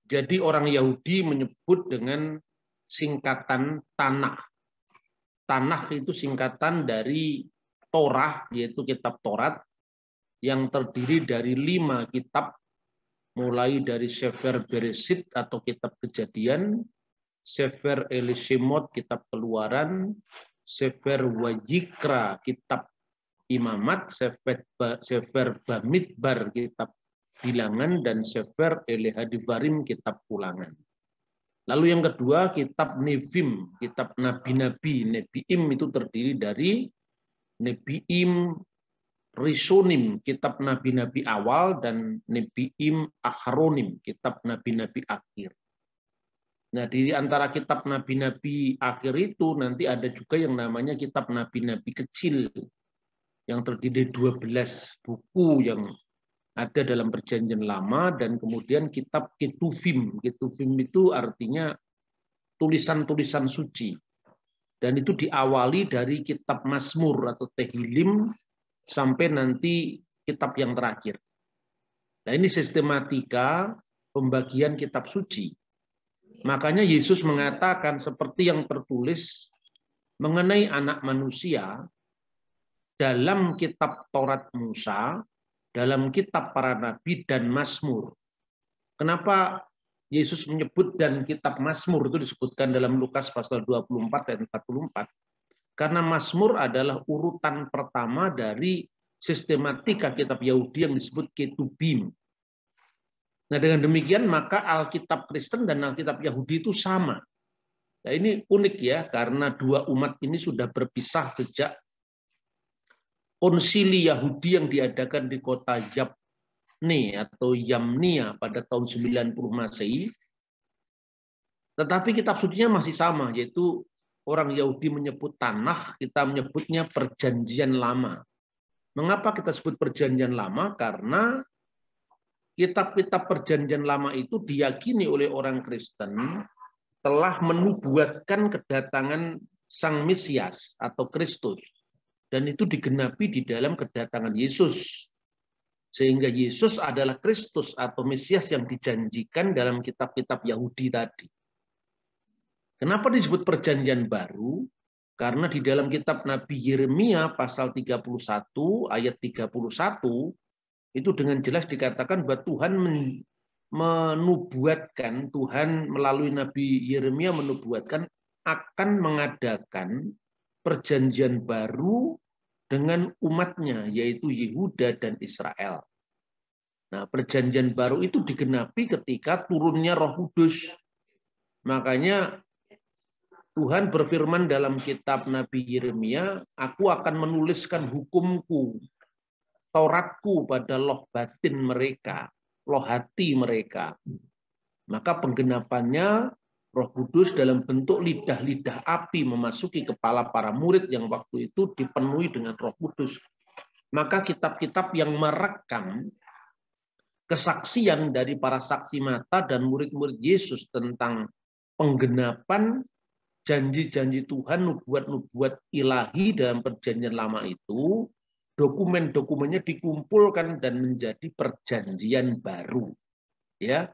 Jadi orang Yahudi menyebut dengan singkatan Tanakh. Tanakh itu singkatan dari Torah, yaitu kitab Taurat, yang terdiri dari 5 kitab, mulai dari Sefer Bereshit atau kitab Kejadian, Sefer Elishemot, kitab Keluaran, Sefer Wajikra, kitab Imamat, Sefer Bamidbar, kitab Bilangan, dan Sefer Elehadivarim, kitab Ulangan. Lalu yang kedua, kitab Nevim, kitab nabi-nabi. Nebiim itu terdiri dari Nebiim Rishonim, kitab nabi-nabi awal, dan Nebiim Akhronim, kitab nabi-nabi akhir. Nah, di antara kitab nabi-nabi akhir itu nanti ada juga yang namanya kitab nabi-nabi kecil, yang terdiri 12 buku yang ada dalam Perjanjian Lama, dan kemudian kitab Ketuvim. Ketuvim itu artinya tulisan-tulisan suci. Dan itu diawali dari kitab Mazmur atau Tehillim sampai nanti kitab yang terakhir. Nah, ini sistematika pembagian kitab suci. Makanya Yesus mengatakan seperti yang tertulis mengenai anak manusia dalam kitab Taurat Musa, dalam kitab para nabi, dan Mazmur. Kenapa Yesus menyebut dan kitab Mazmur itu disebutkan dalam Lukas pasal 24 dan 44? Karena Mazmur adalah urutan pertama dari sistematika kitab Yahudi yang disebut Ketubim. Nah, dengan demikian maka Alkitab Kristen dan Alkitab Yahudi itu sama. Nah, ini unik ya, karena dua umat ini sudah berpisah sejak konsili Yahudi yang diadakan di kota Yabne atau Yamnia pada tahun 90 Masehi. Tetapi kitab sucinya masih sama, yaitu orang Yahudi menyebut Tanakh, kita menyebutnya Perjanjian Lama. Mengapa kita sebut Perjanjian Lama? Karena kitab-kitab Perjanjian Lama itu diyakini oleh orang Kristen telah menubuatkan kedatangan Sang Mesias atau Kristus. Dan itu digenapi di dalam kedatangan Yesus. Sehingga Yesus adalah Kristus atau Mesias yang dijanjikan dalam kitab-kitab Yahudi tadi. Kenapa disebut Perjanjian Baru? Karena di dalam kitab Nabi Yeremia pasal 31 ayat 31 itu dengan jelas dikatakan bahwa Tuhan menubuatkan, Tuhan melalui Nabi Yeremia menubuatkan akan mengadakan perjanjian baru dengan umatnya, yaitu Yehuda dan Israel. Nah, perjanjian baru itu digenapi ketika turunnya Roh Kudus. Makanya Tuhan berfirman dalam kitab Nabi Yeremia, aku akan menuliskan hukumku, Tauratku pada loh batin mereka, loh hati mereka. Maka penggenapannya Roh Kudus dalam bentuk lidah-lidah api memasuki kepala para murid yang waktu itu dipenuhi dengan Roh Kudus. Maka kitab-kitab yang merekam kesaksian dari para saksi mata dan murid-murid Yesus tentang penggenapan janji-janji Tuhan, nubuat-nubuat ilahi dalam Perjanjian Lama itu, dokumen-dokumennya dikumpulkan dan menjadi Perjanjian Baru. Ya.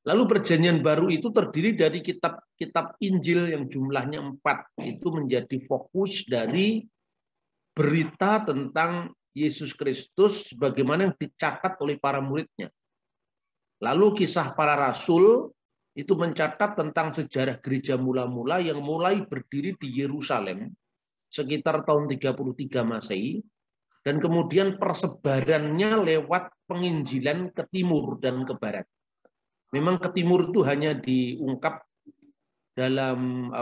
Lalu Perjanjian Baru itu terdiri dari kitab-kitab Injil yang jumlahnya 4. Itu menjadi fokus dari berita tentang Yesus Kristus sebagaimana yang dicatat oleh para muridnya. Lalu Kisah Para Rasul itu mencatat tentang sejarah gereja mula-mula yang mulai berdiri di Yerusalem sekitar tahun 33 Masehi. Dan kemudian persebarannya lewat penginjilan ke timur dan ke barat. Memang ke timur itu hanya diungkap dalam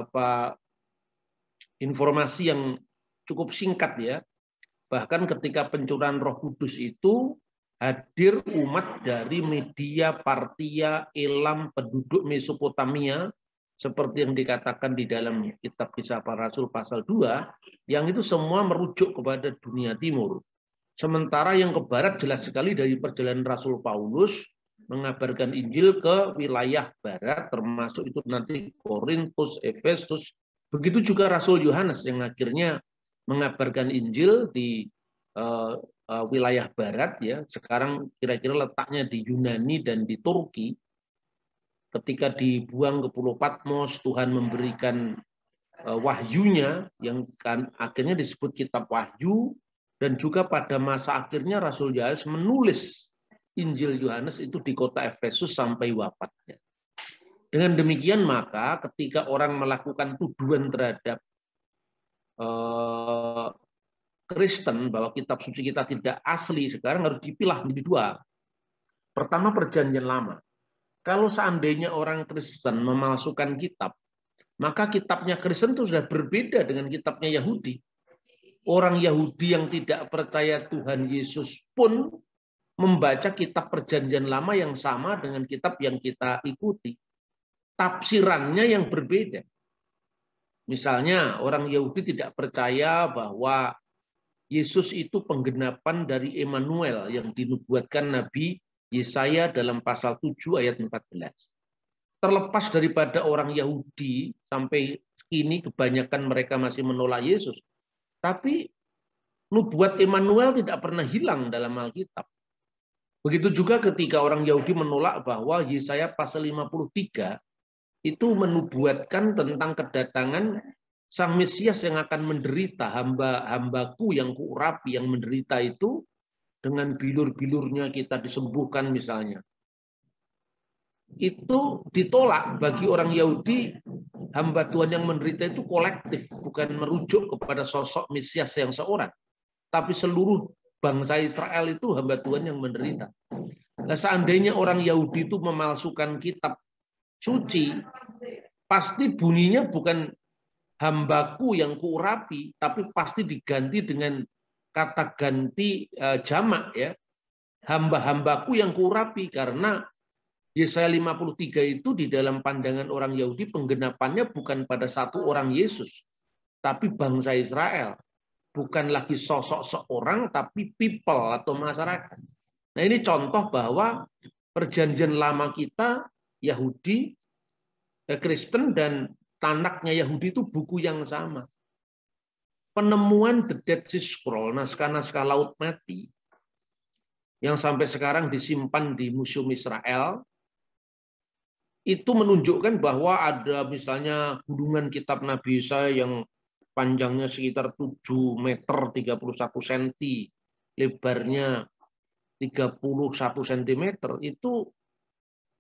informasi yang cukup singkat ya. Bahkan ketika pencurahan Roh Kudus itu hadir umat dari Media, Partia, Elam, penduduk Mesopotamia, seperti yang dikatakan di dalam kitab Kisah Para Rasul pasal 2, yang itu semua merujuk kepada dunia timur. Sementara yang ke barat jelas sekali dari perjalanan Rasul Paulus, mengabarkan Injil ke wilayah barat, termasuk itu nanti Korintus, Efesus. Begitu juga Rasul Yohanes yang akhirnya mengabarkan Injil di wilayah barat, ya. Sekarang kira-kira letaknya di Yunani dan di Turki. ketika dibuang ke Pulau Patmos, Tuhan memberikan wahyunya yang kan akhirnya disebut kitab Wahyu, dan juga pada masa akhirnya Rasul Yohanes menulis Injil Yohanes itu di kota Efesus sampai wafatnya. Dengan demikian maka ketika orang melakukan tuduhan terhadap Kristen bahwa kitab suci kita tidak asli, sekarang harus dipilah menjadi dua. Pertama, Perjanjian Lama. Kalau seandainya orang Kristen memalsukan kitab, maka kitabnya Kristen itu sudah berbeda dengan kitabnya Yahudi. Orang Yahudi yang tidak percaya Tuhan Yesus pun membaca kitab Perjanjian Lama yang sama dengan kitab yang kita ikuti. Tafsirannya yang berbeda. Misalnya orang Yahudi tidak percaya bahwa Yesus itu penggenapan dari Immanuel yang dinubuatkan Nabi Yesaya dalam pasal 7 ayat 14. Terlepas daripada orang Yahudi sampai kini kebanyakan mereka masih menolak Yesus. Tapi nubuat Immanuel tidak pernah hilang dalam Alkitab. Begitu juga ketika orang Yahudi menolak bahwa Yesaya pasal 53 itu menubuatkan tentang kedatangan Sang Mesias yang akan menderita, hambaku yang kuurapi yang menderita itu dengan bilur-bilurnya kita disembuhkan misalnya. Itu ditolak bagi orang Yahudi, hamba Tuhan yang menderita itu kolektif, bukan merujuk kepada sosok Mesias yang seorang, tapi seluruh bangsa Israel itu hamba Tuhan yang menderita. Nah, seandainya orang Yahudi itu memalsukan kitab suci, pasti bunyinya bukan hambaku yang kuurapi, tapi pasti diganti dengan kata ganti jamak ya. Hamba-hambaku yang kuurapi, karena Yesaya 53 itu di dalam pandangan orang Yahudi penggenapannya bukan pada satu orang Yesus, tapi bangsa Israel. Bukan lagi sosok seorang, tapi people atau masyarakat. Nah, ini contoh bahwa Perjanjian Lama kita, Yahudi, Kristen, dan Tanaknya Yahudi itu buku yang sama. Penemuan The Dead Sea Scroll, naskah-naskah Laut Mati, yang sampai sekarang disimpan di Museum Israel, itu menunjukkan bahwa ada misalnya gulungan kitab Nabi Yesaya yang panjangnya sekitar 7 meter 31 cm, lebarnya 31 cm, itu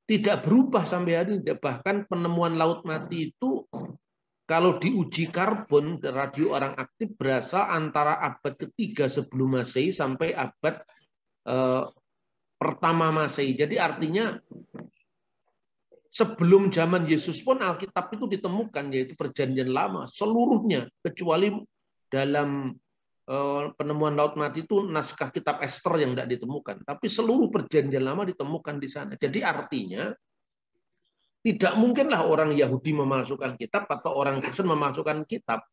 tidak berubah sampai hari ini. Bahkan penemuan Laut Mati itu kalau diuji karbon radio orang aktif berasal antara abad ketiga sebelum Masehi sampai abad pertama Masehi. Jadi artinya sebelum zaman Yesus pun Alkitab itu ditemukan, yaitu Perjanjian Lama seluruhnya, kecuali dalam penemuan Laut Mati itu naskah kitab Ester yang tidak ditemukan, tapi seluruh Perjanjian Lama ditemukan di sana. Jadi artinya tidak mungkinlah orang Yahudi memalsukan kitab atau orang Kristen memalsukan kitab,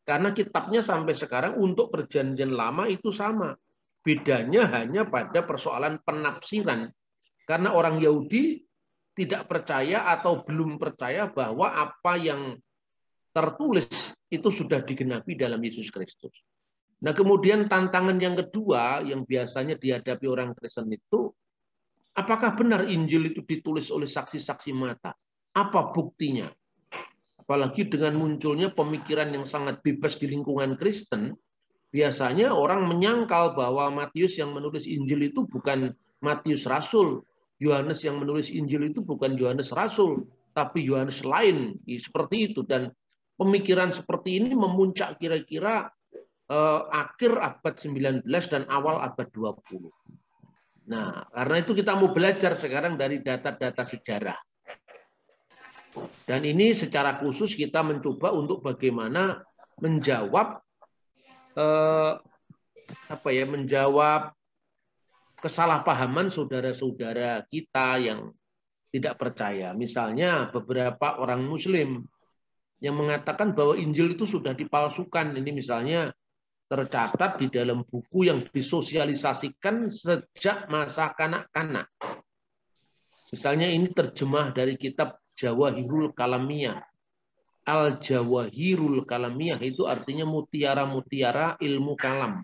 karena kitabnya sampai sekarang untuk Perjanjian Lama itu sama. Bedanya hanya pada persoalan penafsiran, karena orang Yahudi tidak percaya atau belum percaya bahwa apa yang tertulis itu sudah digenapi dalam Yesus Kristus. Nah, kemudian tantangan yang kedua yang biasanya dihadapi orang Kristen itu, apakah benar Injil itu ditulis oleh saksi-saksi mata? Apa buktinya? Apalagi dengan munculnya pemikiran yang sangat bebas di lingkungan Kristen, biasanya orang menyangkal bahwa Matius yang menulis Injil itu bukan Matius Rasul. Yohanes yang menulis Injil itu bukan Yohanes Rasul, tapi Yohanes lain. Seperti itu. Dan pemikiran seperti ini memuncak kira-kira akhir abad 19 dan awal abad 20. Nah, karena itu kita mau belajar sekarang dari data-data sejarah. Dan ini secara khusus kita mencoba untuk bagaimana menjawab menjawab kesalahpahaman saudara-saudara kita yang tidak percaya. Misalnya beberapa orang Muslim yang mengatakan bahwa Injil itu sudah dipalsukan. Ini misalnya tercatat di dalam buku yang disosialisasikan sejak masa kanak-kanak. Misalnya ini terjemah dari kitab Jawahirul Kalamiyah. Al-Jawahirul Kalamiyah itu artinya mutiara-mutiara ilmu kalam.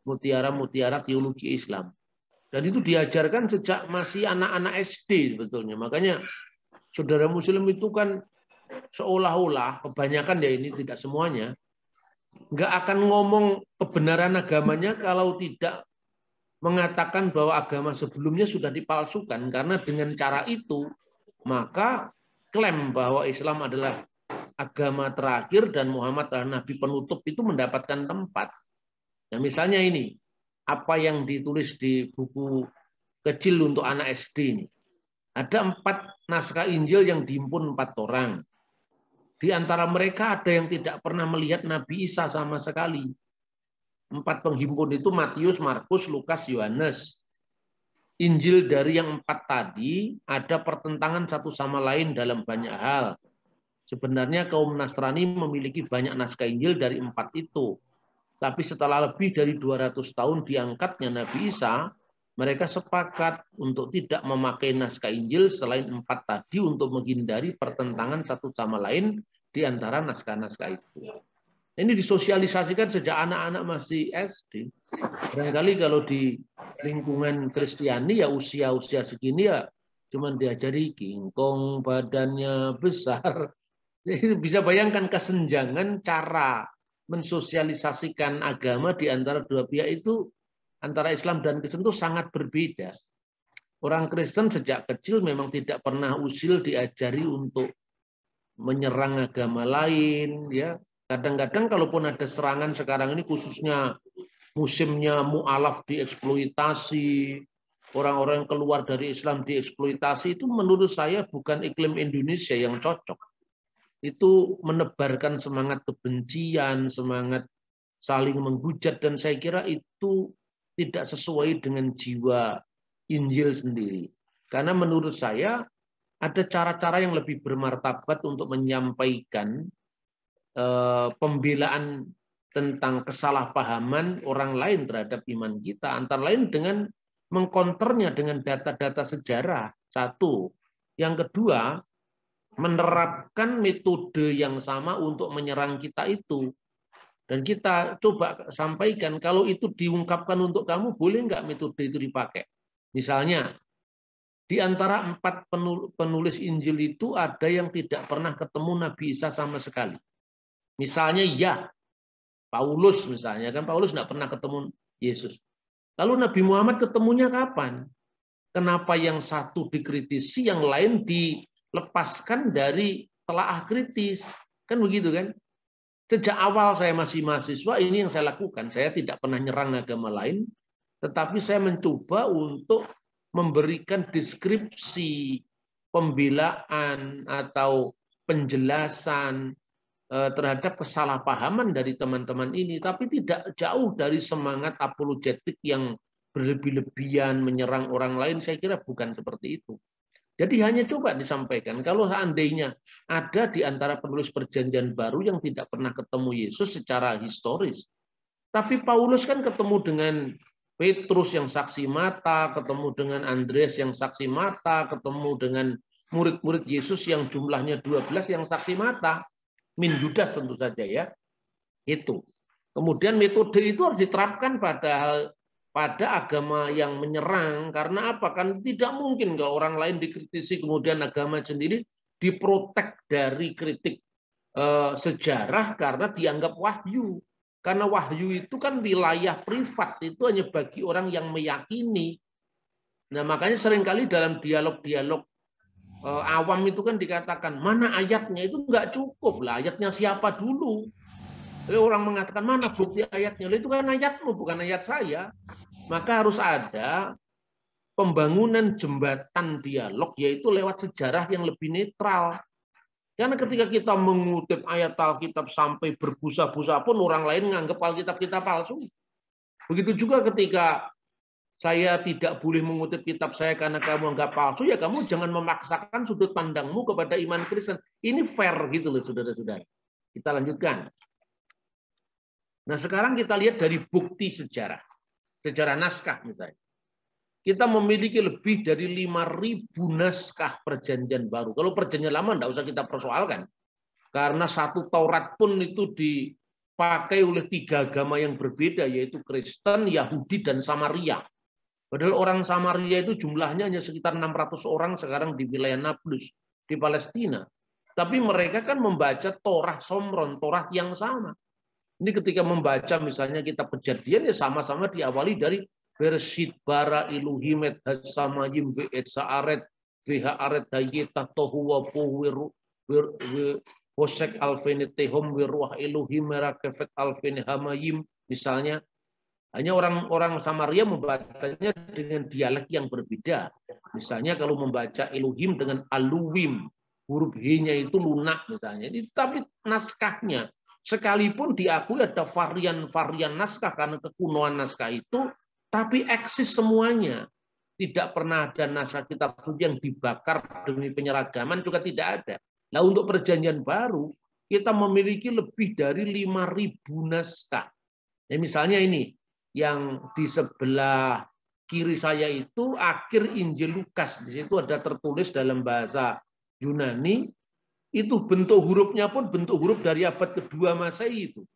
Mutiara-mutiara teologi Islam. Dan itu diajarkan sejak masih anak-anak SD sebetulnya. Makanya Saudara Muslim itu kan seolah-olah, kebanyakan ya ini tidak semuanya, nggak akan ngomong kebenaran agamanya kalau tidak mengatakan bahwa agama sebelumnya sudah dipalsukan. Karena dengan cara itu, maka klaim bahwa Islam adalah agama terakhir dan Muhammad adalah nabi penutup itu mendapatkan tempat. Nah, misalnya ini, apa yang ditulis di buku kecil untuk anak SD ini. Ada 4 naskah Injil yang dihimpun 4 orang. Di antara mereka ada yang tidak pernah melihat Nabi Isa sama sekali. 4 penghimpun itu Matius, Markus, Lukas, Yohanes. Injil dari yang 4 tadi ada pertentangan satu sama lain dalam banyak hal. Sebenarnya kaum Nasrani memiliki banyak naskah Injil dari 4 itu. Tapi setelah lebih dari 200 tahun diangkatnya Nabi Isa, mereka sepakat untuk tidak memakai naskah Injil selain 4 tadi untuk menghindari pertentangan satu sama lain di antara naskah-naskah itu. Ini disosialisasikan sejak anak-anak masih SD. Barangkali kalau di lingkungan Kristiani ya usia-usia segini ya cuman diajari kingkong, badannya besar. Jadi bisa bayangkan kesenjangan cara mensosialisasikan agama di antara dua pihak itu, antara Islam dan Kristen itu sangat berbeda. Orang Kristen sejak kecil memang tidak pernah usil diajari untuk menyerang agama lain, ya. Kadang-kadang kalaupun ada serangan sekarang ini khususnya musimnya mu'alaf dieksploitasi, orang-orang yang keluar dari Islam dieksploitasi, itu menurut saya bukan iklim Indonesia yang cocok. Itu menebarkan semangat kebencian, semangat saling menghujat, dan saya kira itu tidak sesuai dengan jiwa Injil sendiri. Karena menurut saya ada cara-cara yang lebih bermartabat untuk menyampaikan pembelaan tentang kesalahpahaman orang lain terhadap iman kita, antara lain dengan mengkonternya dengan data-data sejarah. Satu. Yang kedua, menerapkan metode yang sama untuk menyerang kita itu. Dan kita coba sampaikan, kalau itu diungkapkan untuk kamu, boleh nggak metode itu dipakai? Misalnya, di antara 4 penulis Injil itu ada yang tidak pernah ketemu Nabi Isa sama sekali. Misalnya ya, Paulus misalnya, kan Paulus nggak pernah ketemu Yesus. Lalu Nabi Muhammad ketemunya kapan? Kenapa yang satu dikritisi, yang lain dilepaskan dari telaah kritis? Kan begitu kan? Sejak awal saya masih mahasiswa, ini yang saya lakukan. Saya tidak pernah nyerang agama lain, tetapi saya mencoba untuk memberikan deskripsi, pembelaan, atau penjelasan terhadap kesalahpahaman dari teman-teman ini, tapi tidak jauh dari semangat apologetik yang berlebih-lebihan menyerang orang lain. Saya kira bukan seperti itu. Jadi hanya coba disampaikan, kalau seandainya ada di antara penulis Perjanjian Baru yang tidak pernah ketemu Yesus secara historis, tapi Paulus kan ketemu dengan Petrus yang saksi mata, ketemu dengan Andreas yang saksi mata, ketemu dengan murid-murid Yesus yang jumlahnya 12 yang saksi mata. Min Yudas tentu saja ya. Itu. Kemudian metode itu harus diterapkan pada agama yang menyerang. Karena apa? Kan tidak mungkin kalau orang lain dikritisi kemudian agama sendiri diprotek dari kritik sejarah karena dianggap wahyu. Karena wahyu itu kan wilayah privat, itu hanya bagi orang yang meyakini. Nah, makanya seringkali dalam dialog-dialog awam itu kan dikatakan mana ayatnya, itu nggak cukup lah, ayatnya siapa dulu. Jadi orang mengatakan mana bukti ayatnya, itu kan ayatmu bukan ayat saya. Maka harus ada pembangunan jembatan dialog, yaitu lewat sejarah yang lebih netral. Karena ketika kita mengutip ayat Alkitab sampai berbusa-busa pun orang lain menganggap Alkitab kita palsu. Begitu juga ketika saya tidak boleh mengutip kitab saya karena kamu anggap palsu, ya kamu jangan memaksakan sudut pandangmu kepada iman Kristen. Ini fair gitu loh saudara-saudara. Kita lanjutkan. Nah sekarang kita lihat dari bukti sejarah. Sejarah naskah misalnya. Kita memiliki lebih dari 5.000 naskah Perjanjian Baru. Kalau Perjanjian Lama tidak usah kita persoalkan. Karena satu Taurat pun itu dipakai oleh 3 agama yang berbeda, yaitu Kristen, Yahudi, dan Samaria. Padahal orang Samaria itu jumlahnya hanya sekitar 600 orang sekarang di wilayah Nablus. di Palestina. Tapi mereka kan membaca Torah Somron, Torah yang sama. Ini ketika membaca misalnya kitab Kejadian ya sama-sama diawali dari Bereshit bara Elohim et hasamayim ve'et sa'aret v'ha'aret hayeta tohu wa pohu Hosek alfene tehom wirwah Elohim merakefet alfene hamayim. Misalnya, hanya orang-orang Samaria membacanya dengan dialek yang berbeda. Misalnya kalau membaca Elohim dengan aluwim, huruf H-nya itu lunak misalnya. Tapi naskahnya, sekalipun diakui ada varian-varian naskah karena kekunoan naskah itu, tapi eksis semuanya. Tidak pernah ada naskah kitab suci yang dibakar demi penyeragaman, juga tidak ada. Nah, untuk Perjanjian Baru, kita memiliki lebih dari 5.000 naskah. Ya, misalnya ini, yang di sebelah kiri saya itu akhir Injil Lukas. Di situ ada tertulis dalam bahasa Yunani, itu bentuk hurufnya pun bentuk huruf dari abad kedua Masehi itu.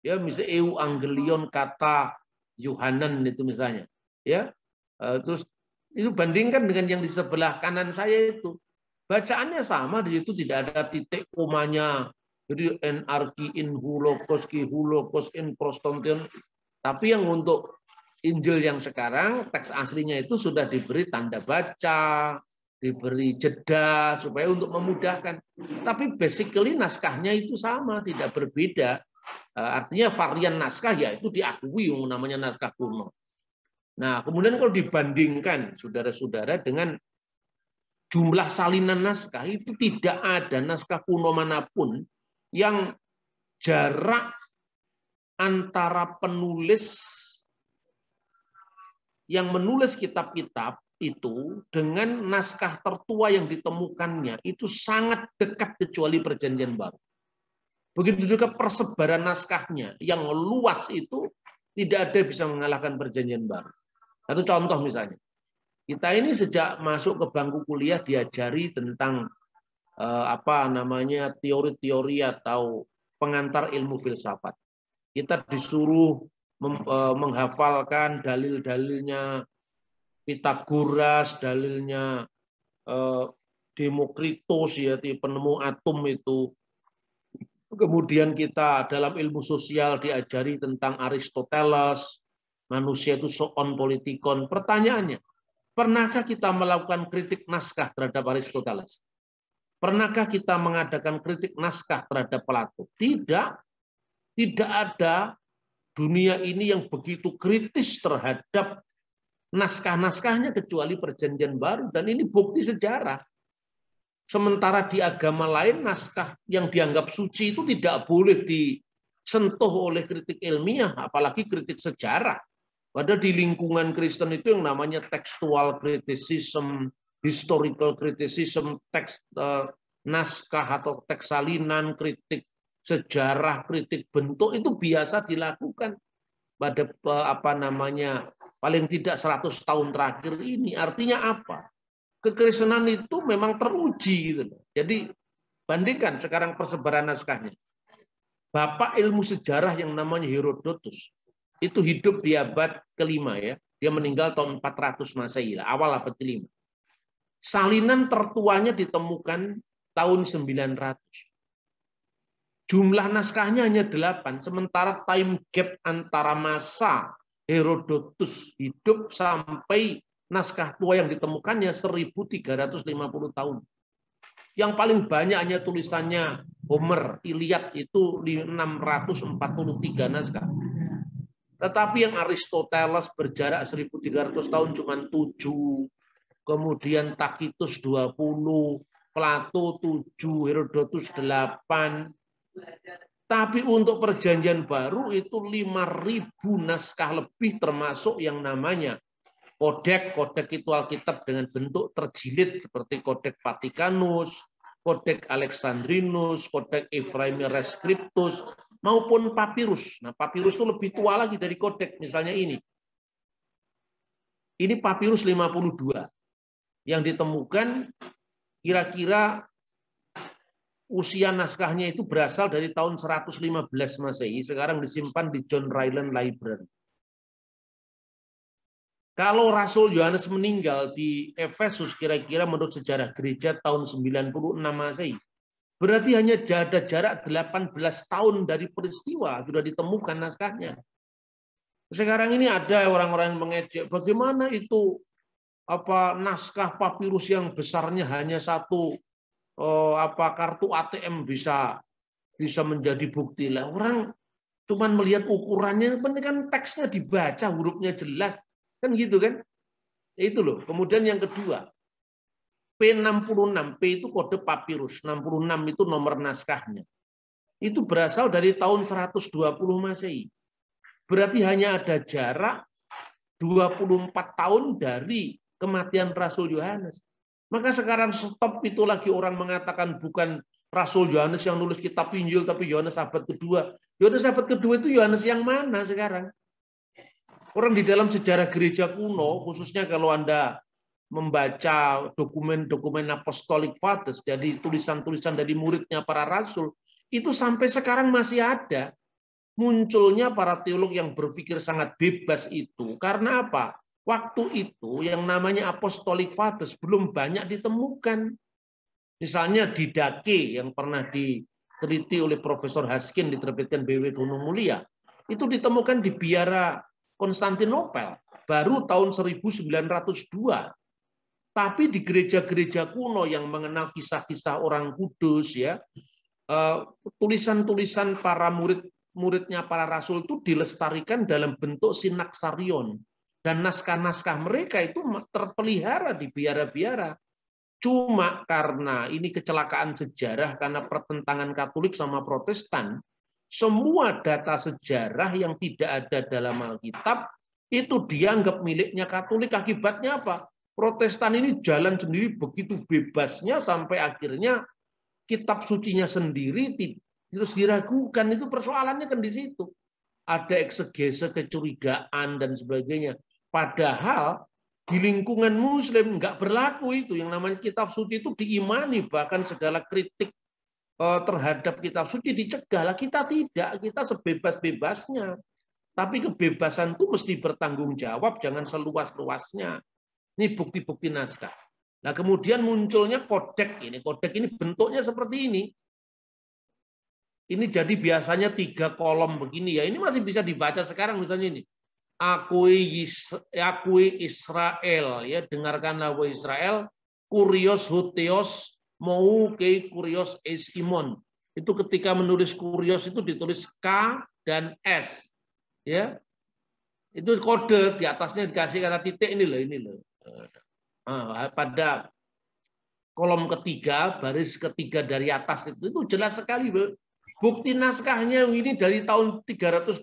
Ya, misalnya Eu Angelion kata Yohanan itu misalnya. Ya, terus itu bandingkan dengan yang di sebelah kanan saya itu. Bacaannya sama, di situ tidak ada titik komanya. Jadi NRK in hulokos ki hulokos in prostontion. Tapi yang untuk Injil yang sekarang teks aslinya itu sudah diberi tanda baca, diberi jeda supaya untuk memudahkan. Tapi basically naskahnya itu sama, tidak berbeda. Artinya varian naskah ya itu diakui yang namanya naskah kuno. Nah, kemudian kalau dibandingkan saudara-saudara dengan jumlah salinan naskah, itu tidak ada naskah kuno manapun yang jarak antara penulis yang menulis kitab-kitab itu dengan naskah tertua yang ditemukannya itu sangat dekat kecuali Perjanjian Baru. Begitu juga persebaran naskahnya yang luas itu tidak ada bisa mengalahkan Perjanjian Baru. Satu contoh misalnya, kita ini sejak masuk ke bangku kuliah diajari tentang teori-teori atau pengantar ilmu filsafat. Kita disuruh menghafalkan dalil-dalilnya Pitagoras, dalilnya Demokritos ya, penemu atom itu. Kemudian kita dalam ilmu sosial diajari tentang Aristoteles, manusia itu zoon politikon. Pertanyaannya, pernahkah kita melakukan kritik naskah terhadap Aristoteles? Pernahkah kita mengadakan kritik naskah terhadap Plato? Tidak. Tidak ada dunia ini yang begitu kritis terhadap naskah-naskahnya kecuali Perjanjian Baru. Dan ini bukti sejarah. Sementara di agama lain naskah yang dianggap suci itu tidak boleh disentuh oleh kritik ilmiah, apalagi kritik sejarah. Padahal di lingkungan Kristen itu yang namanya textual criticism, historical criticism, teks naskah atau teks salinan, kritik sejarah, kritik bentuk itu biasa dilakukan pada paling tidak 100 tahun terakhir ini. Artinya apa? Kekristenan itu memang teruji gitu. Jadi bandingkan sekarang persebaran naskahnya. Bapak ilmu sejarah yang namanya Herodotus itu hidup di abad kelima ya. Dia meninggal tahun 400 Masehi, awal abad kelima. Salinan tertuanya ditemukan tahun 900. Jumlah naskahnya hanya 8, sementara time gap antara masa Herodotus hidup sampai naskah tua yang ditemukannya 1350 tahun. Yang paling banyak hanya tulisannya Homer, Iliad itu 643 naskah. Tetapi yang Aristoteles berjarak 1300 tahun cuma 7. Kemudian Tacitus 20, Plato 7, Herodotus 8. Tapi untuk Perjanjian Baru itu 5.000 naskah lebih termasuk yang namanya kodek. Kodek itu Alkitab dengan bentuk terjilid seperti Kodek Vatikanus, Kodek Alexandrinus, Kodek Ephraemi Rescriptus, maupun papirus. Nah, papirus itu lebih tua lagi dari kodek. Misalnya ini. Ini papirus 52 yang ditemukan kira-kira usia naskahnya itu berasal dari tahun 115 Masehi, sekarang disimpan di John Ryland Library. Kalau Rasul Yohanes meninggal di Efesus kira-kira menurut sejarah gereja tahun 96 Masehi, berarti hanya ada jarak 18 tahun dari peristiwa sudah ditemukan naskahnya. Sekarang ini ada orang-orang yang mengejek bagaimana itu naskah papirus yang besarnya hanya satu kartu ATM bisa menjadi bukti lah. Orang cuman melihat ukurannya, penting kan teksnya dibaca, hurufnya jelas. Kan gitu kan? Itu loh. Kemudian yang kedua, P66. P itu kode papirus. 66 itu nomor naskahnya. Itu berasal dari tahun 120 Masehi. Berarti hanya ada jarak 24 tahun dari kematian Rasul Yohanes. Maka sekarang stop itu lagi orang mengatakan bukan Rasul Yohanes yang nulis kitab Injil, tapi Yohanes abad kedua. Yohanes abad kedua itu Yohanes yang mana sekarang? Orang di dalam sejarah gereja kuno, khususnya kalau Anda membaca dokumen-dokumen Apostolic Fathers, jadi tulisan-tulisan dari muridnya para rasul, itu sampai sekarang masih ada. Munculnya para teolog yang berpikir sangat bebas itu. Karena apa? Waktu itu yang namanya Apostolic Fathers belum banyak ditemukan. Misalnya Didache yang pernah diteliti oleh Profesor Haskin, diterbitkan BW Gunung Mulia, itu ditemukan di biara Konstantinopel baru tahun 1902. Tapi di gereja-gereja kuno yang mengenal kisah-kisah orang kudus, ya, tulisan-tulisan para muridnya para rasul itu dilestarikan dalam bentuk sinaksarion, dan naskah-naskah mereka itu terpelihara di biara-biara. Cuma karena ini kecelakaan sejarah karena pertentangan Katolik sama Protestan, semua data sejarah yang tidak ada dalam Alkitab itu dianggap miliknya Katolik. Akibatnya apa? Protestan ini jalan sendiri begitu bebasnya sampai akhirnya kitab sucinya sendiri terus diragukan. Itu persoalannya kan di situ. Ada eksegese, kecurigaan dan sebagainya. Padahal di lingkungan Muslim nggak berlaku itu. Yang namanya kitab suci itu diimani, bahkan segala kritik terhadap kitab suci dicegah. Kita tidak, kita sebebas-bebasnya. Tapi kebebasan itu mesti bertanggung jawab, jangan seluas-luasnya. Ini bukti-bukti naskah. Nah, kemudian munculnya kodek ini. Kodek ini bentuknya seperti ini. Ini jadi biasanya 3 kolom begini ya. Ini masih bisa dibaca sekarang misalnya ini. Akui Israel, ya, dengarkanlah wahai Israel, kurios huteos mau ke kurios esimon. Itu ketika menulis kurios itu ditulis K dan S, ya. Itu kode, di atasnya dikasih kata titik ini loh. Pada kolom ketiga, baris ketiga dari atas itu jelas sekali, bukti naskahnya ini dari tahun 325.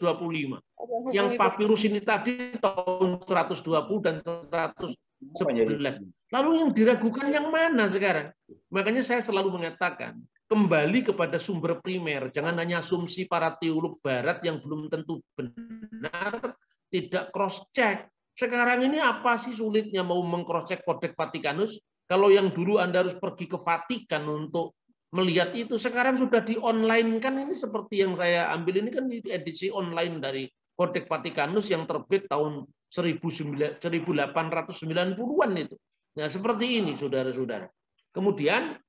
Yang papirus ini tadi tahun 120 dan 111. Lalu yang diragukan yang mana sekarang? Makanya saya selalu mengatakan, kembali kepada sumber primer. Jangan hanya asumsi para teolog barat yang belum tentu benar, tidak cross-check. Sekarang ini apa sih sulitnya mau meng-cross-check Kodeks Vatikanus? Kalau yang dulu Anda harus pergi ke Vatikan untuk melihat itu, sekarang sudah di online kan. Ini seperti yang saya ambil ini kan di edisi online dari Kodeks Vatikanus yang terbit tahun 1890-an itu. Nah, seperti ini saudara-saudara. Kemudian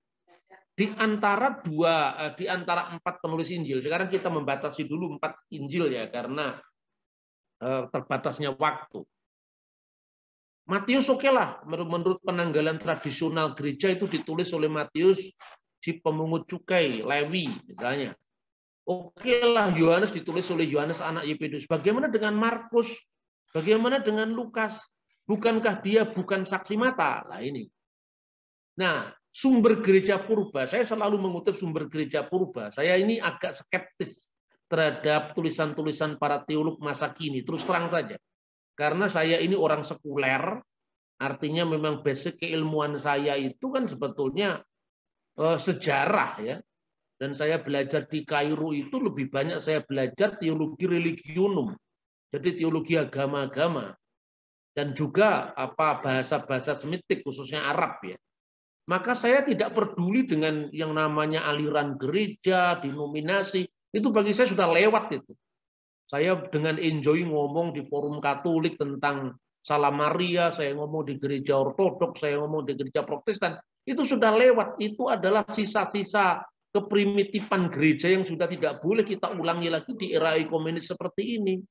di antara 4 penulis Injil, sekarang kita membatasi dulu 4 Injil ya karena terbatasnya waktu. Matius oke lah, menurut penanggalan tradisional gereja itu ditulis oleh Matius, si pemungut cukai, Lewi misalnya. Oke lah, Yohanes ditulis oleh Yohanes anak Yepedus. Bagaimana dengan Markus? Bagaimana dengan Lukas? Bukankah dia bukan saksi mata? Nah ini. Nah, sumber gereja purba, saya selalu mengutip sumber gereja purba. Saya ini agak skeptis terhadap tulisan-tulisan para teolog masa kini, terus terang saja. Karena saya ini orang sekuler, artinya memang basic keilmuan saya itu kan sebetulnya sejarah ya. Dan saya belajar di Kairo itu lebih banyak saya belajar teologi religionum. Jadi teologi agama-agama. Dan juga bahasa-bahasa Semitik khususnya Arab ya. Maka saya tidak peduli dengan yang namanya aliran gereja, denominasi. Itu bagi saya sudah lewat itu. Saya dengan enjoy ngomong di forum Katolik tentang Salam Maria, saya ngomong di gereja Ortodoks, saya ngomong di gereja Protestan, itu sudah lewat. Itu adalah sisa-sisa keprimitifan gereja yang sudah tidak boleh kita ulangi lagi di era ekumenis seperti ini.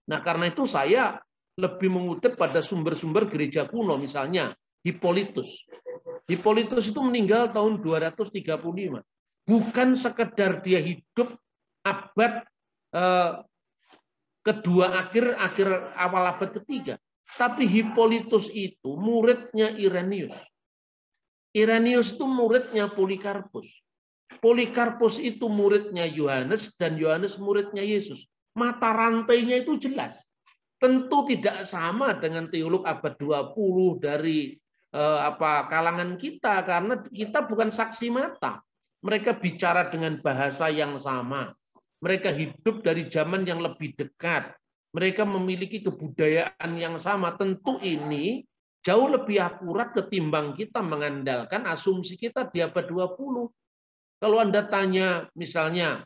Nah, karena itu saya lebih mengutip pada sumber-sumber gereja kuno, misalnya Hippolytus. Hippolytus itu meninggal tahun 235. Bukan sekedar dia hidup abad kedua akhir awal abad ketiga. Tapi Hippolytus itu muridnya Irenaeus. Irenaeus itu muridnya Polikarpus. Polikarpus itu muridnya Yohanes dan Yohanes muridnya Yesus. Mata rantainya itu jelas. Tentu tidak sama dengan teolog abad 20 dari kalangan kita, karena kita bukan saksi mata. Mereka bicara dengan bahasa yang sama. Mereka hidup dari zaman yang lebih dekat. Mereka memiliki kebudayaan yang sama. Tentu ini jauh lebih akurat ketimbang kita mengandalkan asumsi kita di abad 20. Kalau Anda tanya misalnya,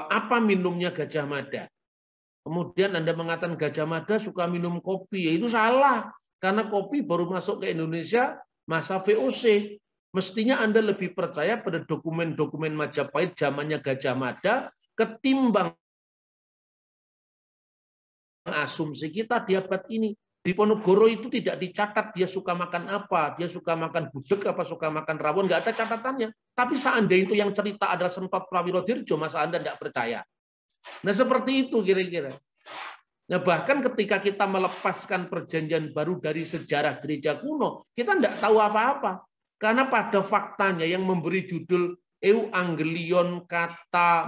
apa minumnya Gajah Mada? Kemudian Anda mengatakan Gajah Mada suka minum kopi. Ya, itu salah. Karena kopi baru masuk ke Indonesia masa VOC. Mestinya Anda lebih percaya pada dokumen-dokumen Majapahit zamannya Gajah Mada ketimbang asumsi kita di abad ini. Di Ponorogo itu tidak dicatat dia suka makan apa, dia suka makan gudeg apa suka makan rawon, nggak ada catatannya. Tapi seandainya itu yang cerita adalah Sempat Prawirodirjo, masa Anda tidak percaya? Nah seperti itu kira-kira. Nah bahkan ketika kita melepaskan perjanjian baru dari sejarah gereja kuno, kita tidak tahu apa-apa. Karena pada faktanya yang memberi judul Euangelion kata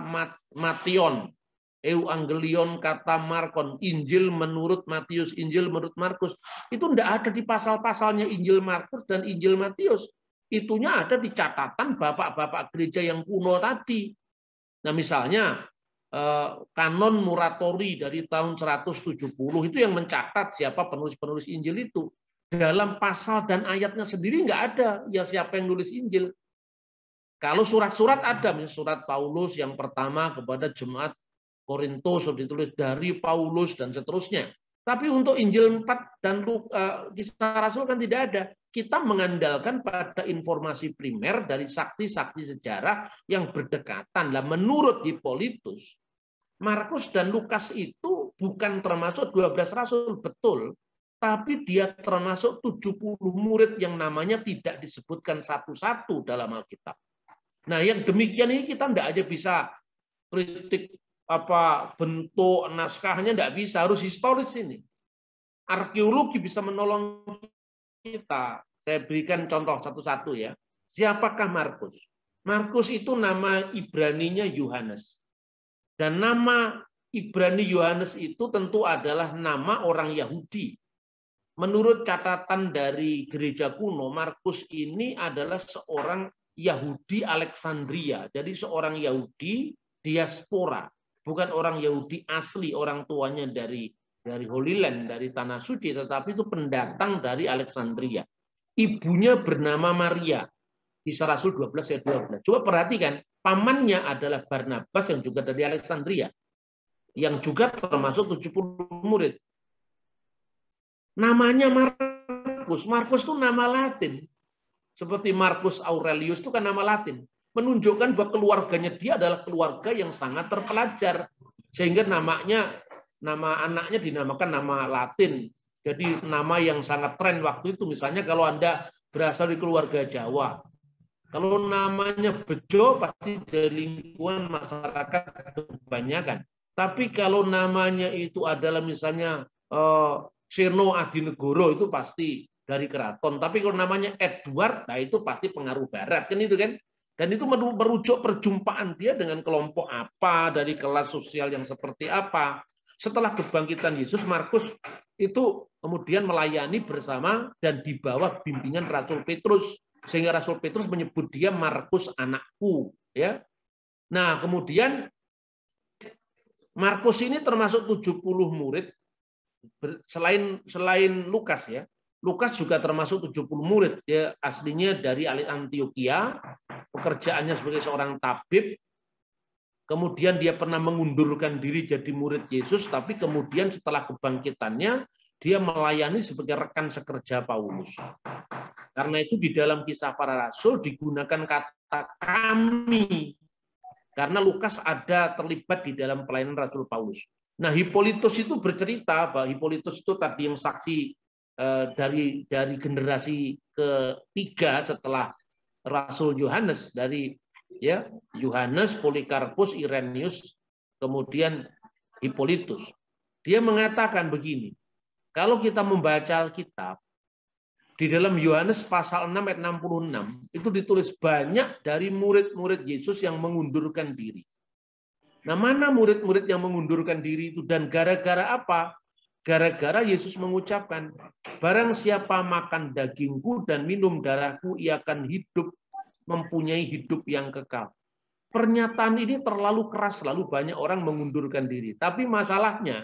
Mation, Euangelion kata Markon, Injil menurut Matius, Injil menurut Markus, itu tidak ada di pasal-pasalnya Injil Markus dan Injil Matius. Itunya ada di catatan bapak-bapak gereja yang kuno tadi. Nah misalnya kanon Muratori dari tahun 170 itu yang mencatat siapa penulis-penulis Injil itu. Dalam pasal dan ayatnya sendiri nggak ada ya siapa yang nulis Injil. Kalau surat-surat ada, misalnya surat Paulus yang pertama kepada jemaat Korintus ditulis dari Paulus dan seterusnya. Tapi untuk Injil 4 dan Kisah Rasul kan tidak ada. Kita mengandalkan pada informasi primer dari saksi-saksi sejarah yang berdekatan. Nah, menurut Hippolytus, Markus dan Lukas itu bukan termasuk 12 rasul, betul. Tapi dia termasuk 70 murid yang namanya tidak disebutkan satu-satu dalam Alkitab. Nah, yang demikian ini kita tidak aja bisa kritik apa bentuk naskahnya, tidak bisa, harus historis ini. Arkeologi bisa menolong kita. Saya berikan contoh satu-satu ya. Siapakah Markus? Markus itu nama Ibraninya Yohanes. Dan nama Ibrani Yohanes itu tentu adalah nama orang Yahudi. Menurut catatan dari gereja kuno, Markus ini adalah seorang Yahudi Alexandria. Jadi seorang Yahudi diaspora. Bukan orang Yahudi asli, orang tuanya dari Holy Land, dari Tanah Suci, tetapi itu pendatang dari Alexandria. Ibunya bernama Maria. Kisah Rasul 12 ayat 12. Coba perhatikan, pamannya adalah Barnabas yang juga dari Alexandria. Yang juga termasuk 70 murid. Namanya Markus. Markus itu nama Latin. Seperti Marcus Aurelius itu kan nama Latin. Menunjukkan bahwa keluarganya dia adalah keluarga yang sangat terpelajar. Sehingga nama anaknya dinamakan nama Latin. Jadi nama yang sangat tren waktu itu. Misalnya kalau Anda berasal dari keluarga Jawa. Kalau namanya Bejo pasti dari lingkungan masyarakat kebanyakan. Tapi kalau namanya itu adalah misalnya Seno Adinegoro itu pasti dari keraton. Tapi kalau namanya Edward, nah itu pasti pengaruh barat kan itu kan. Dan itu merujuk perjumpaan dia dengan kelompok apa, dari kelas sosial yang seperti apa. Setelah kebangkitan Yesus, Markus itu kemudian melayani bersama dan di bawah bimbingan Rasul Petrus. Sehingga Rasul Petrus menyebut dia Markus anakku. Ya. Nah kemudian Markus ini termasuk 70 murid. Selain Lukas ya. Lukas juga termasuk 70 murid. Dia aslinya dari Antioquia, pekerjaannya sebagai seorang tabib. Kemudian dia pernah mengundurkan diri jadi murid Yesus, tapi kemudian setelah kebangkitannya dia melayani sebagai rekan sekerja Paulus. Karena itu di dalam Kisah Para Rasul digunakan kata kami. Karena Lukas ada terlibat di dalam pelayanan Rasul Paulus. Nah, Hippolytus itu bercerita bahwa Hippolytus itu tadi yang saksi dari generasi ketiga setelah Rasul Yohanes, dari ya Yohanes, Polikarpus, Irenaeus, kemudian Hippolytus. Dia mengatakan begini, kalau kita membaca Alkitab, di dalam Yohanes pasal 6 ayat 66, itu ditulis banyak dari murid-murid Yesus yang mengundurkan diri. Nah, mana murid-murid yang mengundurkan diri itu dan gara-gara apa? Gara-gara Yesus mengucapkan, barang siapa makan dagingku dan minum darahku, ia akan hidup, mempunyai hidup yang kekal. Pernyataan ini terlalu keras, lalu banyak orang mengundurkan diri. Tapi masalahnya,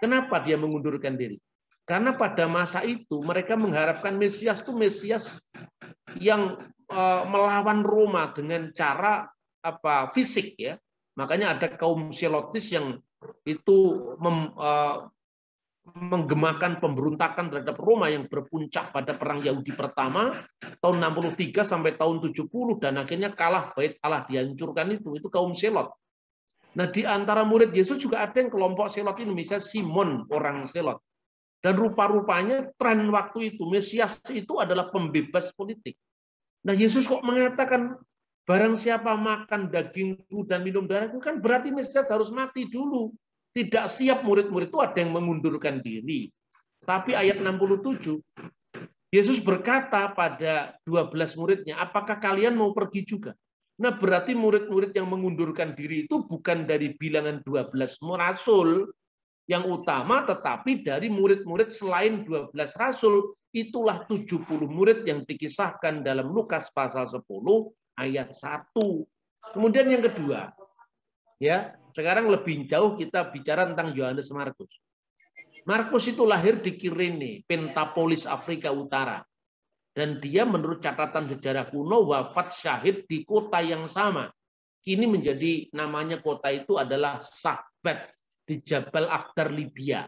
kenapa dia mengundurkan diri? Karena pada masa itu mereka mengharapkan Mesias itu Mesias yang melawan Roma dengan cara fisik, ya. Makanya ada kaum Zelotis yang itu menggemakan pemberontakan terhadap Roma yang berpuncak pada perang Yahudi pertama tahun 63 sampai tahun 70 dan akhirnya kalah, bait Allah dihancurkan itu kaum Zelot. Nah, di antara murid Yesus juga ada yang kelompok Zelot ini, misalnya Simon orang Zelot. Dan rupa-rupanya tren waktu itu Mesias itu adalah pembebas politik. Nah, Yesus kok mengatakan barang siapa makan dagingku dan minum darahku, kan berarti Mesias harus mati dulu. Tidak siap murid-murid itu ada yang mengundurkan diri. Tapi ayat 67, Yesus berkata pada 12 muridnya, apakah kalian mau pergi juga? Nah, berarti murid-murid yang mengundurkan diri itu bukan dari bilangan 12 rasul yang utama, tetapi dari murid-murid selain 12 rasul. Itulah 70 murid yang dikisahkan dalam Lukas pasal 10 ayat 1. Kemudian yang kedua, ya, sekarang lebih jauh kita bicara tentang Yohanes Markus. Markus itu lahir di Kirene, Pentapolis, Afrika Utara. Dan dia menurut catatan sejarah kuno wafat syahid di kota yang sama. Kini menjadi namanya kota itu adalah Sahbat di Jabal Akhdar, Libya.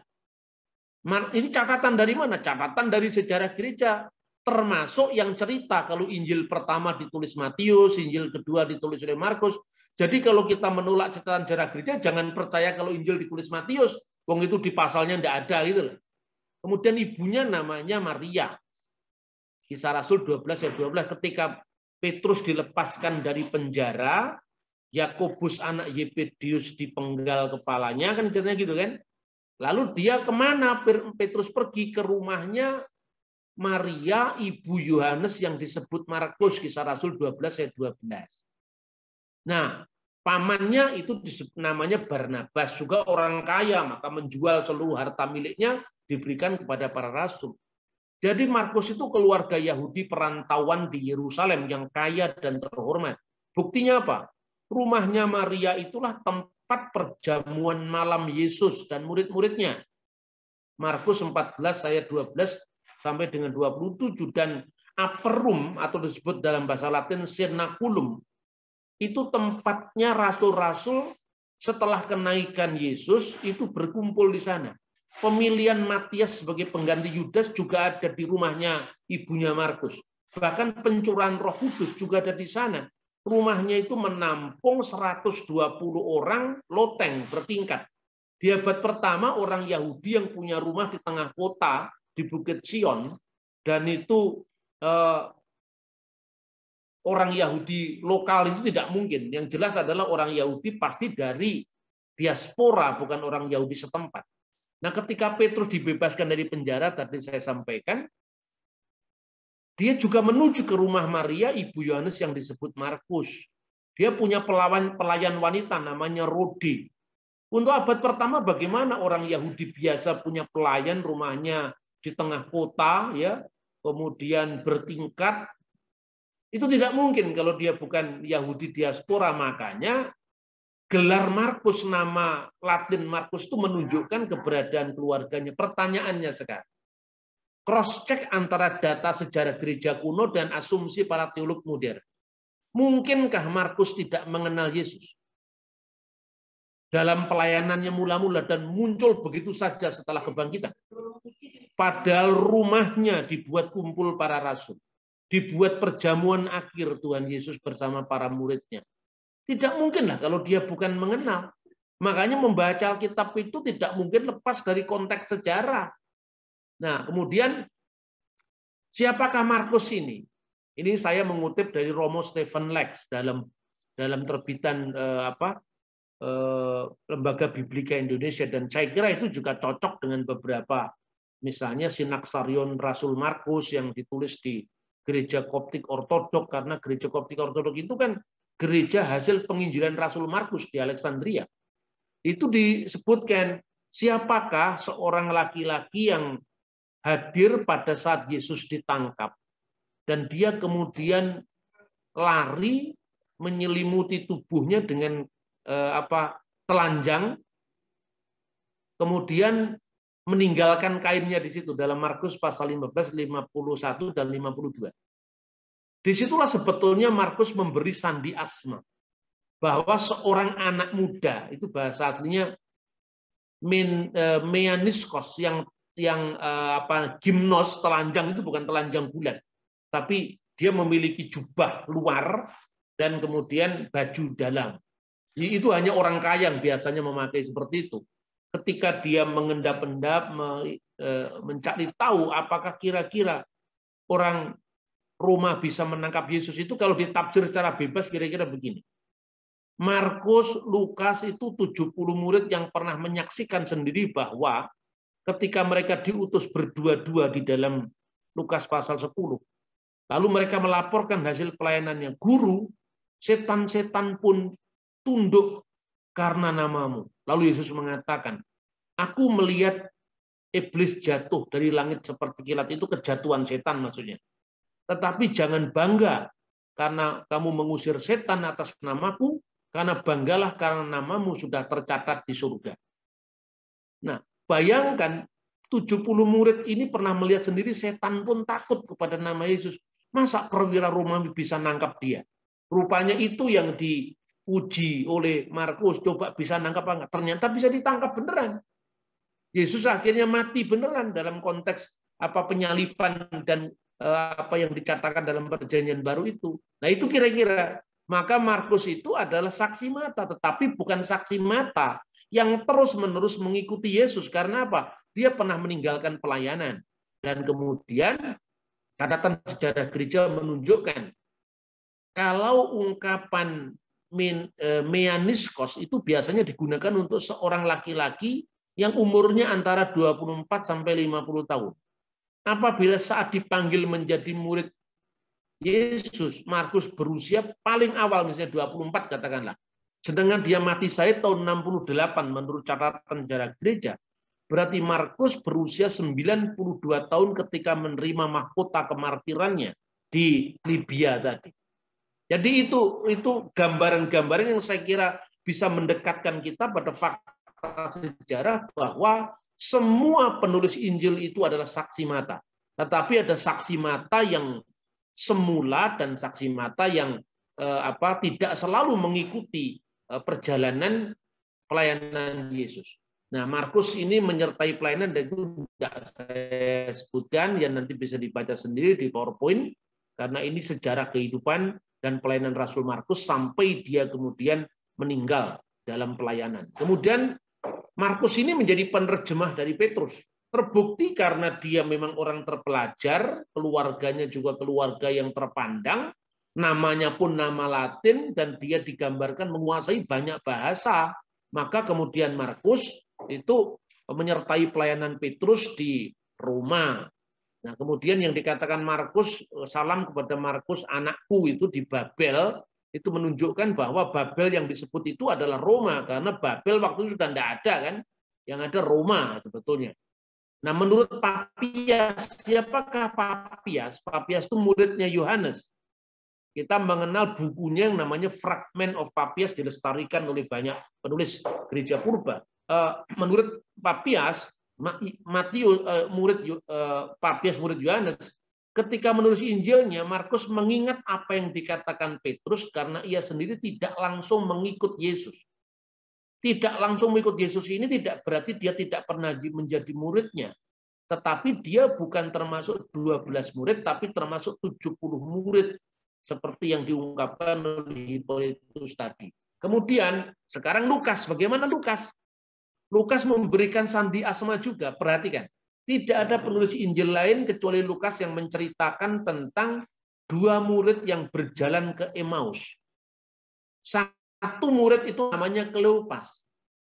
Ini catatan dari mana? Catatan dari sejarah gereja. Termasuk yang cerita kalau Injil pertama ditulis Matius, Injil kedua ditulis oleh Markus. Jadi kalau kita menolak catatan sejarah gereja, jangan percaya kalau Injil ditulis Matius, wong itu di pasalnya tidak ada gitu. Kemudian ibunya namanya Maria. Kisah Rasul 12 ayat 12, ketika Petrus dilepaskan dari penjara, Yakobus anak Yebedius dipenggal kepalanya, kan ceritanya gitu kan. Lalu dia kemana? Petrus pergi ke rumahnya Maria, ibu Yohanes yang disebut Markus, Kisah Rasul 12 ayat 12. Nah, pamannya itu namanya Barnabas, juga orang kaya, maka menjual seluruh harta miliknya diberikan kepada para rasul. Jadi Markus itu keluarga Yahudi perantauan di Yerusalem yang kaya dan terhormat. Buktinya apa? Rumahnya Maria itulah tempat perjamuan malam Yesus dan murid-muridnya. Markus 14 ayat 12 sampai dengan 27, dan upper room atau disebut dalam bahasa Latin cenaculum itu tempatnya rasul-rasul setelah kenaikan Yesus itu berkumpul di sana. Pemilihan Matias sebagai pengganti Yudas juga ada di rumahnya ibunya Markus. Bahkan pencurahan Roh Kudus juga ada di sana. Rumahnya itu menampung 120 orang loteng bertingkat. Di abad pertama orang Yahudi yang punya rumah di tengah kota di Bukit Sion, dan itu orang Yahudi lokal itu tidak mungkin. Yang jelas adalah orang Yahudi pasti dari diaspora, bukan orang Yahudi setempat. Nah, ketika Petrus dibebaskan dari penjara, tadi saya sampaikan, dia juga menuju ke rumah Maria, ibu Yohanes yang disebut Markus. Dia punya pelayan wanita namanya Rode. Untuk abad pertama, bagaimana orang Yahudi biasa punya pelayan, rumahnya di tengah kota, ya, kemudian bertingkat. Itu tidak mungkin kalau dia bukan Yahudi diaspora. Makanya gelar Markus, nama Latin Markus itu menunjukkan keberadaan keluarganya. Pertanyaannya sekarang, cross check antara data sejarah gereja kuno dan asumsi para teolog modern. Mungkinkah Markus tidak mengenal Yesus? Dalam pelayanannya mula-mula dan muncul begitu saja setelah kebangkitan. Padahal rumahnya dibuat kumpul para rasul. Dibuat perjamuan akhir Tuhan Yesus bersama para muridnya. Tidak mungkin lah kalau dia bukan mengenal. Makanya membaca Alkitab itu tidak mungkin lepas dari konteks sejarah. Nah, kemudian siapakah Markus ini? Ini saya mengutip dari Romo Stephen Lex dalam terbitan Lembaga Biblika Indonesia, dan saya kira itu juga cocok dengan beberapa, misalnya Sinaksarion Rasul Markus yang ditulis di Gereja Koptik Ortodok, karena Gereja Koptik Ortodok itu kan gereja hasil penginjilan Rasul Markus di Alexandria. Itu disebutkan siapakah seorang laki-laki yang hadir pada saat Yesus ditangkap dan dia kemudian lari menyelimuti tubuhnya dengan telanjang, kemudian meninggalkan kainnya di situ dalam Markus pasal 15, 51 dan 52. Disitulah sebetulnya Markus memberi sandi asma bahwa seorang anak muda, itu bahasa aslinya meaniskos, yang gimnos, telanjang, itu bukan telanjang bulat, tapi dia memiliki jubah luar dan kemudian baju dalam. Itu hanya orang kaya yang biasanya memakai seperti itu. Ketika dia mengendap-endap, mencari tahu apakah kira-kira orang Roma bisa menangkap Yesus, itu kalau ditafsir secara bebas kira-kira begini. Markus, Lukas itu 70 murid yang pernah menyaksikan sendiri bahwa ketika mereka diutus berdua-dua di dalam Lukas pasal 10, lalu mereka melaporkan hasil pelayanannya, "Guru, setan-setan pun tunduk karena namamu." Lalu Yesus mengatakan, "Aku melihat iblis jatuh dari langit seperti kilat." Itu kejatuhan setan maksudnya. "Tetapi jangan bangga karena kamu mengusir setan atas namaku, karena banggalah karena namamu sudah tercatat di surga." Nah, bayangkan 70 murid ini pernah melihat sendiri setan pun takut kepada nama Yesus. Masa perwira Romawi bisa nangkap dia? Rupanya itu yang dipuji oleh Markus, coba bisa nangkap apa enggak? Ternyata bisa ditangkap beneran. Yesus akhirnya mati beneran dalam konteks penyaliban dan apa yang dikatakan dalam Perjanjian Baru itu. Nah, itu kira-kira. Maka Markus itu adalah saksi mata, tetapi bukan saksi mata yang terus-menerus mengikuti Yesus. Karena apa? Dia pernah meninggalkan pelayanan. Dan kemudian catatan sejarah gereja menunjukkan kalau ungkapan meaniskos itu biasanya digunakan untuk seorang laki-laki yang umurnya antara 24 sampai 50 tahun. Apabila saat dipanggil menjadi murid Yesus, Markus berusia paling awal misalnya 24 katakanlah. Sedangkan dia mati syahid tahun 68 menurut catatan sejarah gereja. Berarti Markus berusia 92 tahun ketika menerima mahkota kemartirannya di Libya tadi. Jadi itu gambaran-gambaran yang saya kira bisa mendekatkan kita pada fakta sejarah bahwa semua penulis Injil itu adalah saksi mata. Tetapi ada saksi mata yang semula dan saksi mata yang tidak selalu mengikuti perjalanan pelayanan Yesus. Nah, Markus ini menyertai pelayanan dan itu tidak saya sebutkan, yang nanti bisa dibaca sendiri di PowerPoint, karena ini sejarah kehidupan dan pelayanan Rasul Markus sampai dia kemudian meninggal dalam pelayanan. Kemudian Markus ini menjadi penerjemah dari Petrus. Terbukti karena dia memang orang terpelajar, keluarganya juga keluarga yang terpandang, namanya pun nama Latin, dan dia digambarkan menguasai banyak bahasa. Maka kemudian Markus itu menyertai pelayanan Petrus di Roma. Nah, kemudian yang dikatakan Markus, salam kepada Markus anakku, itu di Babel, itu menunjukkan bahwa Babel yang disebut itu adalah Roma, karena Babel waktu itu sudah tidak ada kan, yang ada Roma sebetulnya. Nah, menurut Papias, siapakah Papias? Papias itu muridnya Yohanes. Kita mengenal bukunya yang namanya Fragment of Papias, dilestarikan oleh banyak penulis gereja purba. Menurut Papias, Papias murid Yohanes, ketika menulis Injilnya, Markus mengingat apa yang dikatakan Petrus karena ia sendiri tidak langsung mengikut Yesus. Tidak langsung mengikut Yesus ini tidak berarti dia tidak pernah menjadi muridnya. tetapi dia bukan termasuk 12 murid, tapi termasuk 70 murid, seperti yang diungkapkan oleh Hippolytus tadi. Kemudian, sekarang Lukas. Bagaimana Lukas? Lukas memberikan sandi asma juga. Perhatikan. Tidak ada penulis Injil lain kecuali Lukas yang menceritakan tentang 2 murid yang berjalan ke Emmaus. Satu murid itu namanya Kleopas.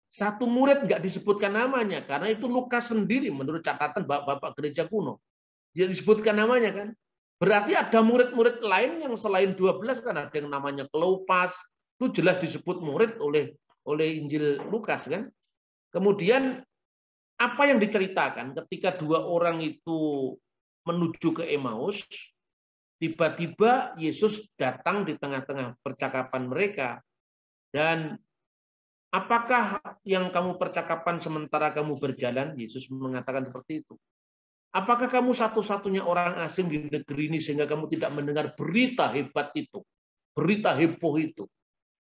Satu murid nggak disebutkan namanya, karena itu Lukas sendiri menurut catatan bapak-bapak gereja kuno. Dia disebutkan namanya kan. Berarti ada murid-murid lain yang selain 12, kan ada yang namanya Kleopas, itu jelas disebut murid oleh Injil Lukas kan. Kemudian apa yang diceritakan ketika 2 orang itu menuju ke Emmaus, tiba-tiba Yesus datang di tengah-tengah percakapan mereka. Dan apakah yang kamu percakapan sementara kamu berjalan? Yesus mengatakan seperti itu. Apakah kamu satu-satunya orang asing di negeri ini sehingga kamu tidak mendengar berita hebat itu, berita heboh itu,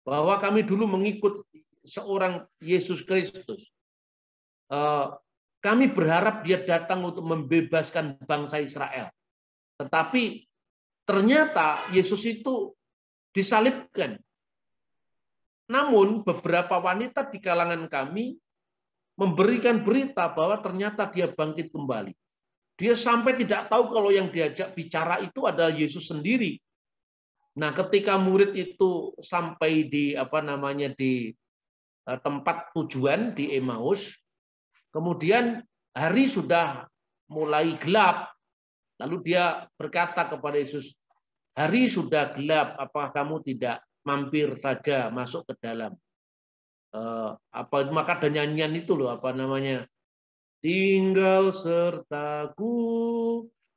bahwa kami dulu mengikut seorang Yesus Kristus. Kami berharap dia datang untuk membebaskan bangsa Israel. Tetapi ternyata Yesus itu disalibkan. Namun beberapa wanita di kalangan kami memberikan berita bahwa ternyata dia bangkit kembali. Dia sampai tidak tahu kalau yang diajak bicara itu adalah Yesus sendiri. Nah, ketika murid itu sampai di di tempat tujuan di Emmaus, kemudian hari sudah mulai gelap. Lalu dia berkata kepada Yesus, "Hari sudah gelap, apakah kamu tidak mampir saja masuk ke dalam?" Maka ada nyanyian itu loh, tinggal sertaku,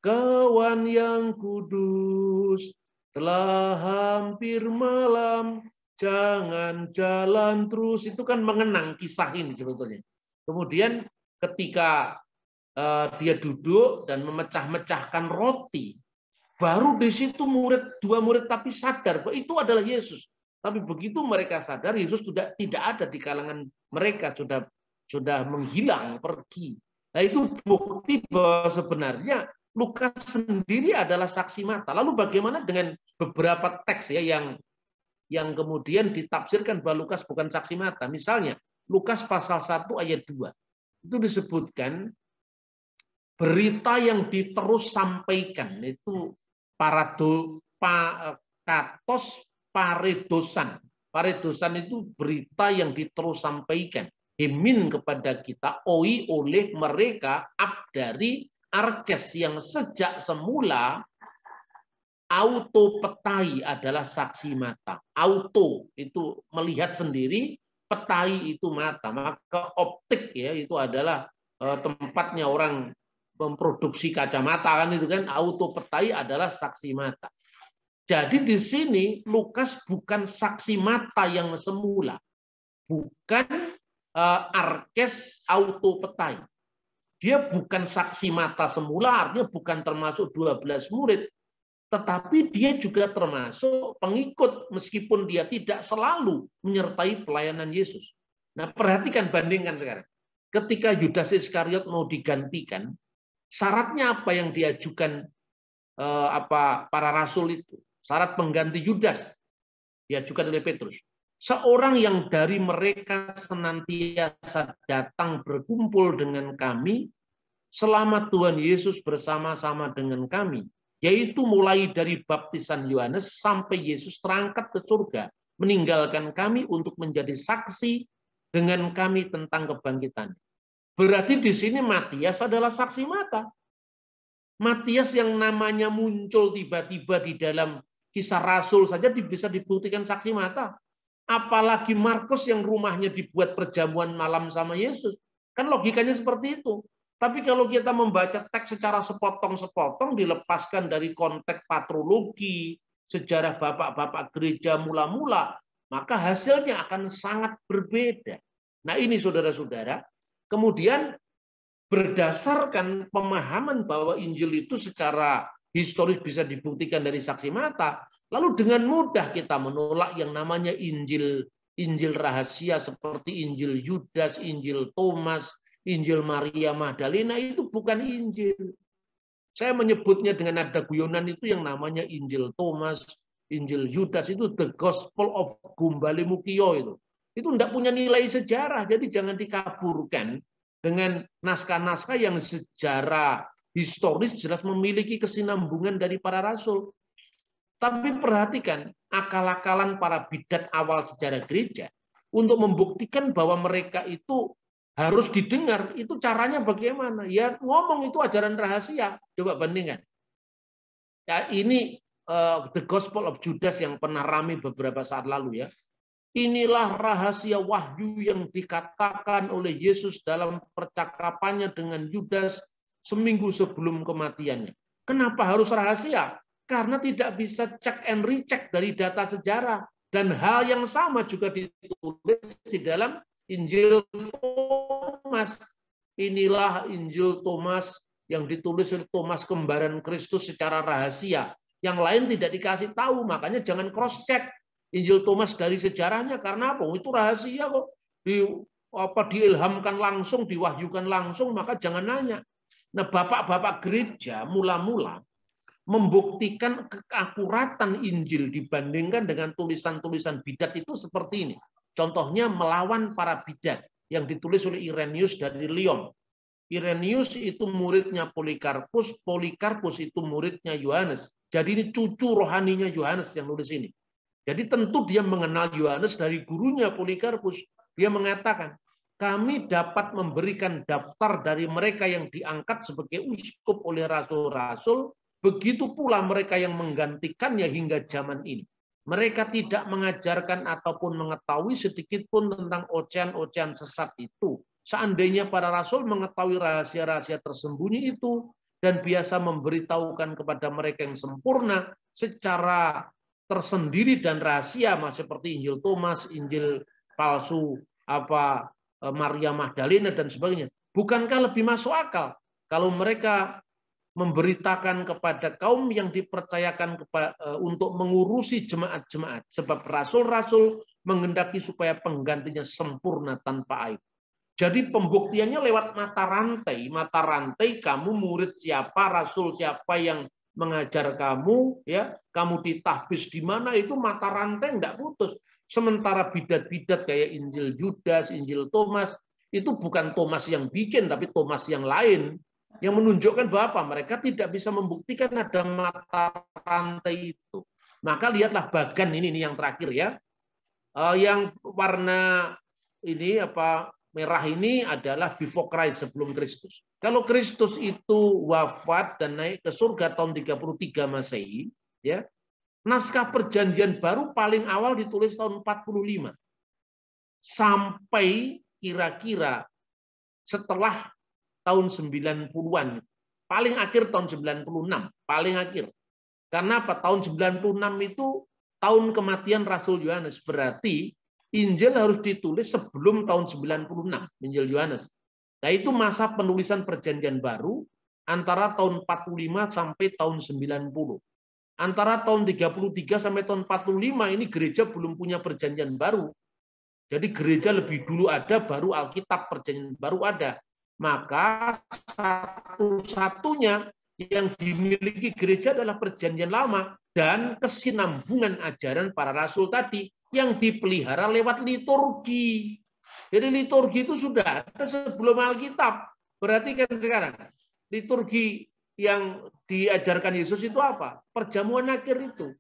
kawan yang kudus, telah hampir malam, jangan jalan terus. Itu kan mengenang kisah ini sebetulnya. Kemudian ketika dia duduk dan memecah-mecahkan roti, baru di situ 2 murid tapi sadar bahwa itu adalah Yesus. Tapi begitu mereka sadar, Yesus sudah tidak ada di kalangan mereka, sudah menghilang, pergi. Nah, itu bukti bahwa sebenarnya Lukas sendiri adalah saksi mata. Lalu bagaimana dengan beberapa teks ya yang kemudian ditafsirkan bahwa Lukas bukan saksi mata? Misalnya Lukas pasal 1 ayat 2. Itu disebutkan berita yang diterus sampaikan itu katos paredosan. Paredosan itu berita yang diterus sampaikan. Himin kepada kita, oi oleh mereka, dari arkes yang sejak semula auto petai adalah saksi mata. Auto itu melihat sendiri, petai itu mata. Maka optik ya itu adalah tempatnya orang memproduksi kacamata kan itu kan, auto petai adalah saksi mata. Jadi di sini Lukas bukan saksi mata yang semula, bukan arkes auto petai. Dia bukan saksi mata semula, artinya bukan termasuk 12 murid, tetapi dia juga termasuk pengikut meskipun dia tidak selalu menyertai pelayanan Yesus. Nah, perhatikan, bandingkan sekarang. Ketika Yudas Iskariot mau digantikan, syaratnya apa yang diajukan para rasul itu? Syarat pengganti Yudas diajukan oleh Petrus. Seorang yang dari mereka senantiasa datang berkumpul dengan kami selama Tuhan Yesus bersama-sama dengan kami, yaitu mulai dari baptisan Yohanes sampai Yesus terangkat ke surga, meninggalkan kami untuk menjadi saksi dengan kami tentang kebangkitan. Berarti di sini Matias adalah saksi mata. Matias yang namanya muncul tiba-tiba di dalam Kisah Rasul saja bisa dibuktikan saksi mata. Apalagi Markus yang rumahnya dibuat perjamuan malam sama Yesus. Kan logikanya seperti itu. Tapi kalau kita membaca teks secara sepotong-sepotong, dilepaskan dari konteks patrologi, sejarah bapak-bapak gereja mula-mula, maka hasilnya akan sangat berbeda. Nah ini saudara-saudara, kemudian berdasarkan pemahaman bahwa Injil itu secara historis bisa dibuktikan dari saksi mata, lalu dengan mudah kita menolak yang namanya Injil rahasia seperti Injil Yudas, Injil Thomas, Injil Maria Magdalena itu bukan Injil. Saya menyebutnya dengan nada guyonan itu yang namanya Injil Thomas, Injil Yudas itu the Gospel of Gumbale Mukio itu. Itu tidak punya nilai sejarah, jadi jangan dikaburkan dengan naskah-naskah yang sejarah historis jelas memiliki kesinambungan dari para rasul. Tapi perhatikan akal-akalan para bidat awal sejarah gereja untuk membuktikan bahwa mereka itu harus didengar, itu caranya bagaimana? Ya ngomong itu ajaran rahasia. Coba bandingkan. Ya, ini The Gospel of Judas yang pernah ramai beberapa saat lalu ya. Inilah rahasia wahyu yang dikatakan oleh Yesus dalam percakapannya dengan Yudas seminggu sebelum kematiannya. Kenapa harus rahasia? Karena tidak bisa cek and recheck dari data sejarah. Dan hal yang sama juga ditulis di dalam Injil Thomas. Inilah Injil Thomas yang ditulis oleh Thomas kembaran Kristus secara rahasia. Yang lain tidak dikasih tahu, makanya jangan cross check Injil Thomas dari sejarahnya, karena apa? Itu rahasia kok. Diilhamkan langsung, diwahyukan langsung, maka jangan nanya. Nah, bapak-bapak gereja mula-mula membuktikan keakuratan Injil dibandingkan dengan tulisan-tulisan bidat itu seperti ini. Contohnya melawan para bidat yang ditulis oleh Irenaeus dari Lyon. Irenaeus itu muridnya Polikarpus, Polikarpus itu muridnya Yohanes. Jadi ini cucu rohaninya Yohanes yang nulis ini. Jadi tentu dia mengenal Yohanes dari gurunya Polikarpus. Dia mengatakan, kami dapat memberikan daftar dari mereka yang diangkat sebagai uskup oleh rasul-rasul, begitu pula mereka yang menggantikannya hingga zaman ini. Mereka tidak mengajarkan ataupun mengetahui sedikit pun tentang ocehan-ocehan sesat itu. Seandainya para rasul mengetahui rahasia-rahasia tersembunyi itu dan biasa memberitahukan kepada mereka yang sempurna secara tersendiri dan rahasia, seperti Injil Thomas, Injil palsu Maria Magdalena dan sebagainya. Bukankah lebih masuk akal kalau mereka memberitakan kepada kaum yang dipercayakan untuk mengurusi jemaat-jemaat, sebab rasul-rasul menghendaki supaya penggantinya sempurna tanpa aib. Jadi pembuktiannya lewat mata rantai. Mata rantai kamu murid siapa, rasul siapa yang mengajar kamu, ya, kamu ditahbis di mana, itu mata rantai enggak putus. Sementara bidat-bidat kayak Injil Yudas, Injil Thomas, itu bukan Thomas yang bikin, tapi Thomas yang lain, yang menunjukkan bahwa apa? Mereka tidak bisa membuktikan ada mata rantai itu. Maka lihatlah bagan ini yang terakhir ya, yang warna ini merah ini adalah before Christ, sebelum Kristus. Kalau Kristus itu wafat dan naik ke surga tahun 33 Masehi, ya, naskah perjanjian baru paling awal ditulis tahun 45. Sampai kira-kira setelah tahun 90-an. Paling akhir tahun 96, paling akhir. Karena apa? Tahun 96 itu tahun kematian Rasul Yohanes. Berarti Injil harus ditulis sebelum tahun 96, Injil Yohanes. Nah, itu masa penulisan perjanjian baru antara tahun 45 sampai tahun 90. Antara tahun 33 sampai tahun 45 ini gereja belum punya perjanjian baru. Jadi gereja lebih dulu ada, baru Alkitab perjanjian baru ada. Maka satu-satunya yang dimiliki gereja adalah perjanjian lama dan kesinambungan ajaran para rasul tadi yang dipelihara lewat liturgi. Jadi liturgi itu sudah ada sebelum Alkitab. Berarti kan sekarang liturgi yang diajarkan Yesus itu apa? Perjamuan akhir itu.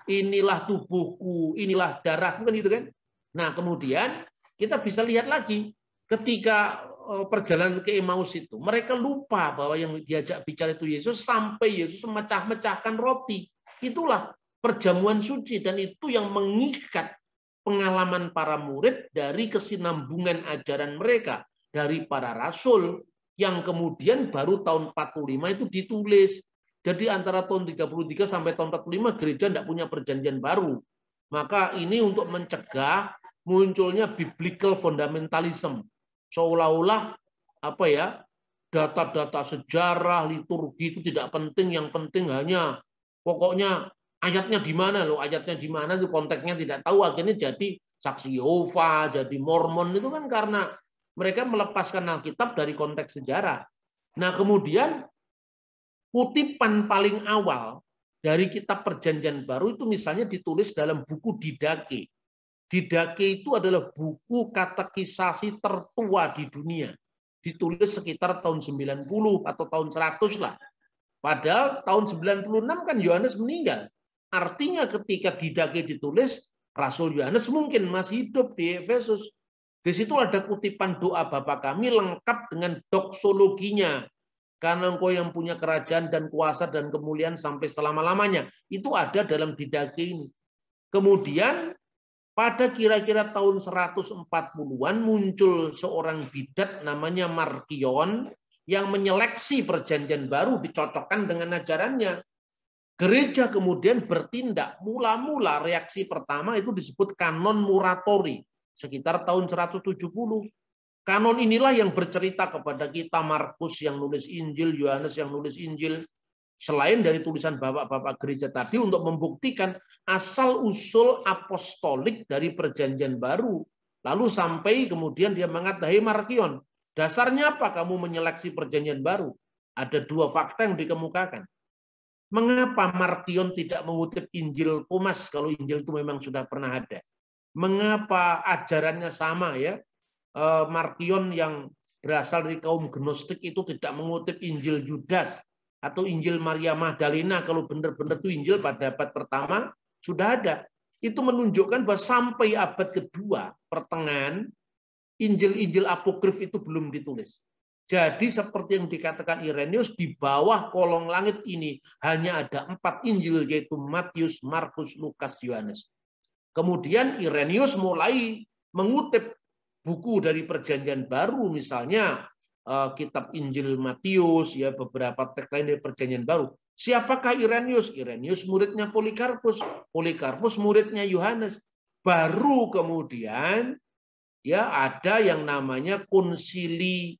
Inilah tubuhku, inilah darahku, kan gitu kan? Nah, kemudian kita bisa lihat lagi ketika perjalanan ke Emmaus itu, mereka lupa bahwa yang diajak bicara itu Yesus, sampai Yesus memecah-mecahkan roti. Itulah perjamuan suci, dan itu yang mengikat pengalaman para murid dari kesinambungan ajaran mereka dari para rasul yang kemudian baru tahun 45 itu ditulis. Jadi antara tahun 33 sampai tahun 45 gereja tidak punya perjanjian baru. Maka ini untuk mencegah munculnya biblical fundamentalism. Seolah-olah data-data sejarah, liturgi itu tidak penting, yang penting hanya pokoknya ayatnya di mana loh, ayatnya di mana itu konteksnya tidak tahu, akhirnya jadi saksi Yehova, jadi Mormon itu kan karena Mereka melepaskan Alkitab dari konteks sejarah. Nah, kemudian kutipan paling awal dari kitab Perjanjian Baru itu misalnya ditulis dalam buku Didake. Didake itu adalah buku katekisasi tertua di dunia. Ditulis sekitar tahun 90 atau tahun 100 lah. Padahal tahun 96 kan Yohanes meninggal. Artinya ketika Didake ditulis, Rasul Yohanes mungkin masih hidup di Efesus. Di situ ada kutipan doa Bapa kami lengkap dengan doksologinya. Karena engkau yang punya kerajaan dan kuasa dan kemuliaan sampai selama-lamanya. Itu ada dalam Didake ini. Kemudian pada kira-kira tahun 140-an muncul seorang bidat namanya Markion yang menyeleksi Perjanjian Baru dicocokkan dengan ajarannya. Gereja kemudian bertindak. Mula-mula reaksi pertama itu disebut kanon Muratori sekitar tahun 170. Kanon inilah yang bercerita kepada kita Markus yang nulis Injil, Yohanes yang nulis Injil. Selain dari tulisan bapak-bapak gereja tadi untuk membuktikan asal-usul apostolik dari Perjanjian Baru. Lalu sampai kemudian dia mengatakan, "Hei Markion, dasarnya apa kamu menyeleksi Perjanjian Baru?" Ada dua fakta yang dikemukakan. Mengapa Markion tidak mengutip Injil Thomas kalau Injil itu memang sudah pernah ada? Mengapa ajarannya sama ya? Markion yang berasal dari kaum Gnostik itu tidak mengutip Injil Yudas atau Injil Maria Magdalena kalau benar-benar itu Injil pada abad pertama sudah ada. Itu menunjukkan bahwa sampai abad kedua pertengahan Injil-Injil apokrif itu belum ditulis. Jadi seperti yang dikatakan Irenaeus, di bawah kolong langit ini hanya ada 4 Injil yaitu Matius, Markus, Lukas, Yohanes. Kemudian Irenaeus mulai mengutip buku dari Perjanjian Baru, misalnya kitab Injil Matius, ya beberapa teks lain dari Perjanjian Baru. Siapakah Irenaeus? Irenaeus muridnya Polikarpus, Polikarpus muridnya Yohanes. Baru kemudian ya ada yang namanya Konsili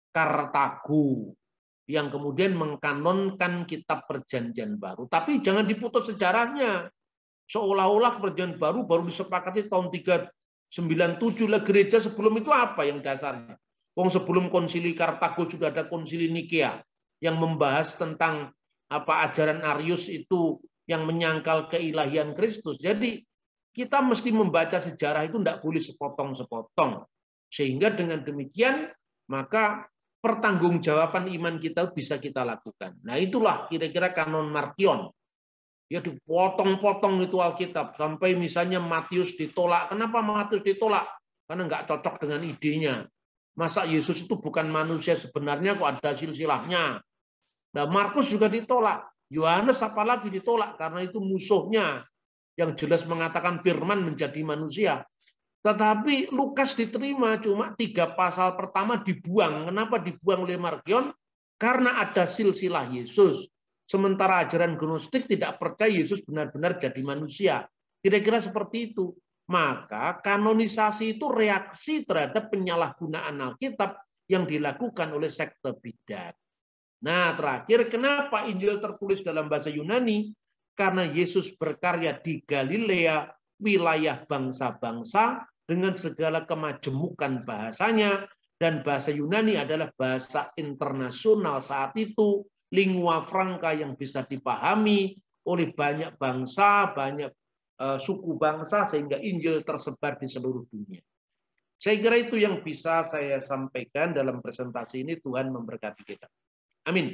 Kartago yang kemudian mengkanonkan kitab Perjanjian Baru. Tapi jangan diputus sejarahnya. Seolah-olah Perjanjian Baru disepakati tahun 397 lah. Gereja sebelum itu apa yang dasarnya? Sebelum Konsili Kartago sudah ada Konsili Nikea yang membahas tentang apa ajaran Arius itu yang menyangkal keilahian Kristus. Jadi kita mesti membaca sejarah itu tidak boleh sepotong-sepotong. Sehingga dengan demikian maka pertanggungjawaban iman kita bisa kita lakukan. Nah itulah kira-kira kanon Markion. Ya dipotong-potong itu Alkitab sampai misalnya Matius ditolak. Kenapa Matius ditolak? Karena nggak cocok dengan idenya. Masa Yesus itu bukan manusia sebenarnya kok ada silsilahnya. Nah Markus juga ditolak. Yohanes apalagi ditolak karena itu musuhnya yang jelas mengatakan firman menjadi manusia. Tetapi Lukas diterima, cuma 3 pasal pertama dibuang. Kenapa dibuang oleh Markion? Karena ada silsilah Yesus. Sementara ajaran Gnostik tidak percaya Yesus benar-benar jadi manusia. Kira-kira seperti itu. Maka kanonisasi itu reaksi terhadap penyalahgunaan Alkitab yang dilakukan oleh sekte bidat. Nah, terakhir, kenapa Injil tertulis dalam bahasa Yunani? Karena Yesus berkarya di Galilea, wilayah bangsa-bangsa, dengan segala kemajemukan bahasanya, dan bahasa Yunani adalah bahasa internasional saat itu, lingua franca yang bisa dipahami oleh banyak bangsa, banyak suku bangsa, sehingga Injil tersebar di seluruh dunia. Saya kira itu yang bisa saya sampaikan dalam presentasi ini. Tuhan memberkati kita. Amin.